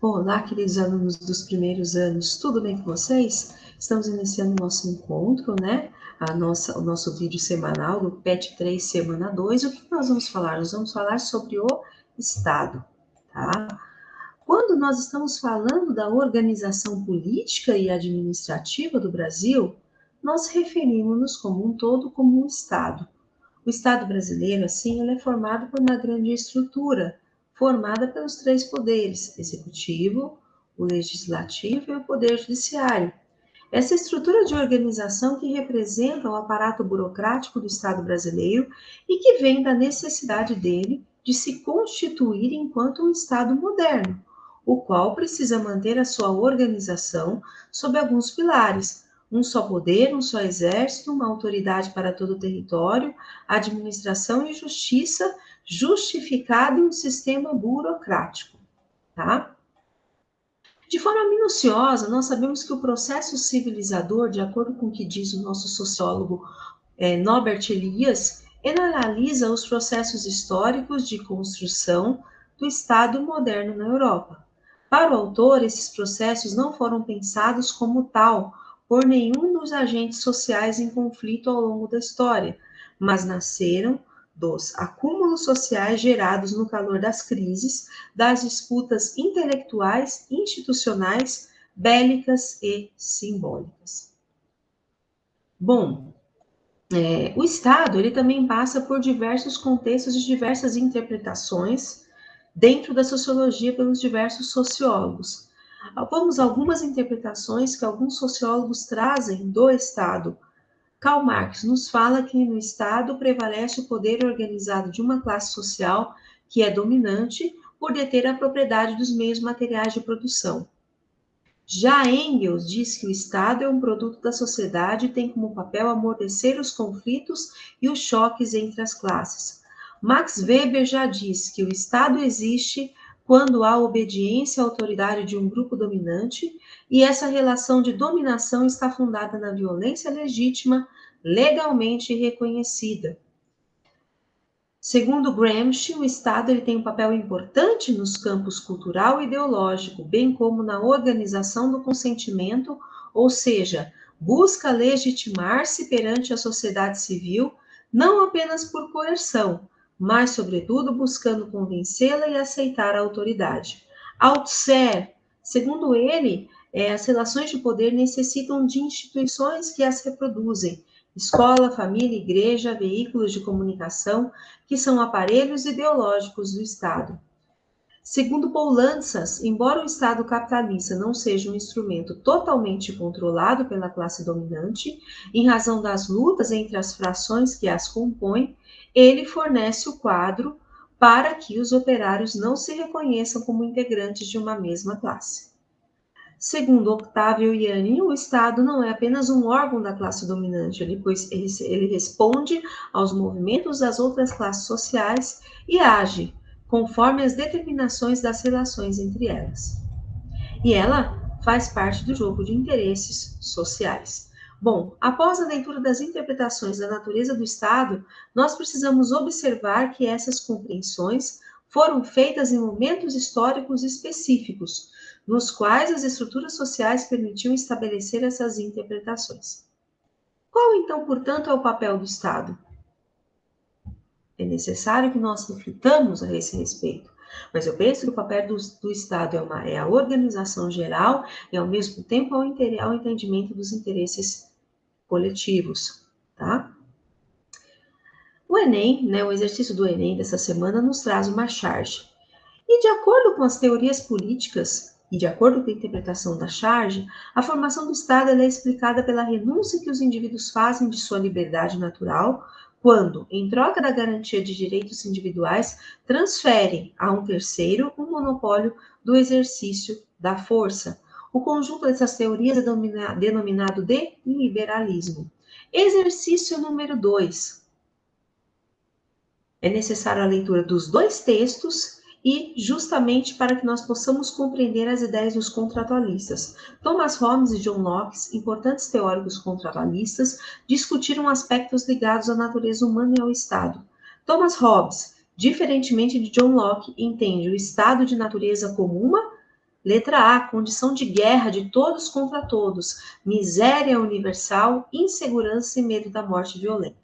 Olá, queridos alunos dos primeiros anos, tudo bem com vocês? Estamos iniciando o nosso encontro, né? O nosso vídeo semanal do PET 3, semana 2. O que nós vamos falar? Nós vamos falar sobre o Estado, tá? Quando nós estamos falando da organização política e administrativa do Brasil, nós referimos-nos como um todo como um Estado. O Estado brasileiro, assim, ele é formado por uma grande estrutura, formada pelos três poderes, executivo, o legislativo e o poder judiciário. Essa estrutura de organização que representa o aparato burocrático do Estado brasileiro e que vem da necessidade dele de se constituir enquanto um Estado moderno, o qual precisa manter a sua organização sob alguns pilares: um só poder, um só exército, uma autoridade para todo o território, administração e justiça justificada em um sistema burocrático, tá? De forma minuciosa, nós sabemos que o processo civilizador, de acordo com o que diz o nosso sociólogo Norbert Elias, ele analisa os processos históricos de construção do Estado moderno na Europa. Para o autor, esses processos não foram pensados como tal por nenhum dos agentes sociais em conflito ao longo da história, mas nasceram dos acúmulos sociais gerados no calor das crises, das disputas intelectuais, institucionais, bélicas e simbólicas. Bom, o Estado ele também passa por diversos contextos e diversas interpretações dentro da sociologia pelos diversos sociólogos. Vamos a algumas interpretações que alguns sociólogos trazem do Estado. Karl Marx nos fala que no Estado prevalece o poder organizado de uma classe social que é dominante por deter a propriedade dos meios materiais de produção. Já Engels diz que o Estado é um produto da sociedade e tem como papel amortecer os conflitos e os choques entre as classes. Max Weber já diz que o Estado existe quando há obediência à autoridade de um grupo dominante e essa relação de dominação está fundada na violência legítima, legalmente reconhecida. Segundo Gramsci, o Estado ele tem um papel importante nos campos cultural e ideológico, bem como na organização do consentimento, ou seja, busca legitimar-se perante a sociedade civil, não apenas por coerção, mas, sobretudo, buscando convencê-la e aceitar a autoridade. Althusser, segundo ele, as relações de poder necessitam de instituições que as reproduzem, escola, família, igreja, veículos de comunicação, que são aparelhos ideológicos do Estado. Segundo Paul Lanzas, embora o Estado capitalista não seja um instrumento totalmente controlado pela classe dominante, em razão das lutas entre as frações que as compõem, ele fornece o quadro para que os operários não se reconheçam como integrantes de uma mesma classe. Segundo Octavio Yanni, o Estado não é apenas um órgão da classe dominante, pois ele responde aos movimentos das outras classes sociais e age conforme as determinações das relações entre elas. E ela faz parte do jogo de interesses sociais. Bom, após a leitura das interpretações da natureza do Estado, nós precisamos observar que essas compreensões foram feitas em momentos históricos específicos, nos quais as estruturas sociais permitiam estabelecer essas interpretações. Qual, então, portanto, é o papel do Estado? É necessário que nós reflitamos a esse respeito. Mas eu penso que o papel do Estado é a organização geral e, ao mesmo tempo, ao entendimento dos interesses coletivos, tá? O Enem, né, o exercício do Enem dessa semana nos traz uma charge. E de acordo com as teorias políticas e de acordo com a interpretação da charge, a formação do Estado é explicada pela renúncia que os indivíduos fazem de sua liberdade natural quando, em troca da garantia de direitos individuais, transferem a um terceiro o monopólio do exercício da força. O conjunto dessas teorias é denominado de liberalismo. Exercício número 2. É necessária a leitura dos dois textos e justamente para que nós possamos compreender as ideias dos contratualistas. Thomas Hobbes e John Locke, importantes teóricos contratualistas, discutiram aspectos ligados à natureza humana e ao Estado. Thomas Hobbes, diferentemente de John Locke, entende o Estado de natureza como uma Letra A, condição de guerra de todos contra todos, miséria universal, insegurança e medo da morte violenta.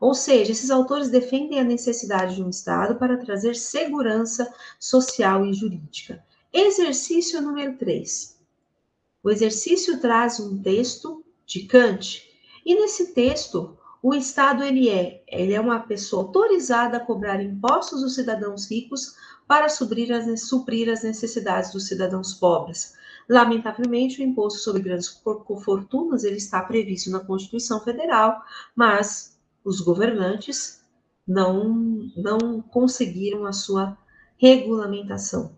Ou seja, esses autores defendem a necessidade de um Estado para trazer segurança social e jurídica. Exercício número 3. O exercício traz um texto de Kant, e nesse texto, o Estado ele é uma pessoa autorizada a cobrar impostos dos cidadãos ricos para suprir as necessidades dos cidadãos pobres. Lamentavelmente, o imposto sobre grandes fortunas ele está previsto na Constituição Federal, mas os governantes não conseguiram a sua regulamentação.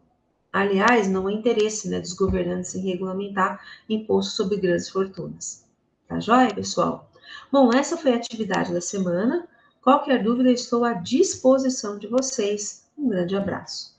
Aliás, não há interesse, né, dos governantes em regulamentar imposto sobre grandes fortunas. Tá joia, pessoal? Bom, essa foi a atividade da semana. Qualquer dúvida, estou à disposição de vocês. Um grande abraço.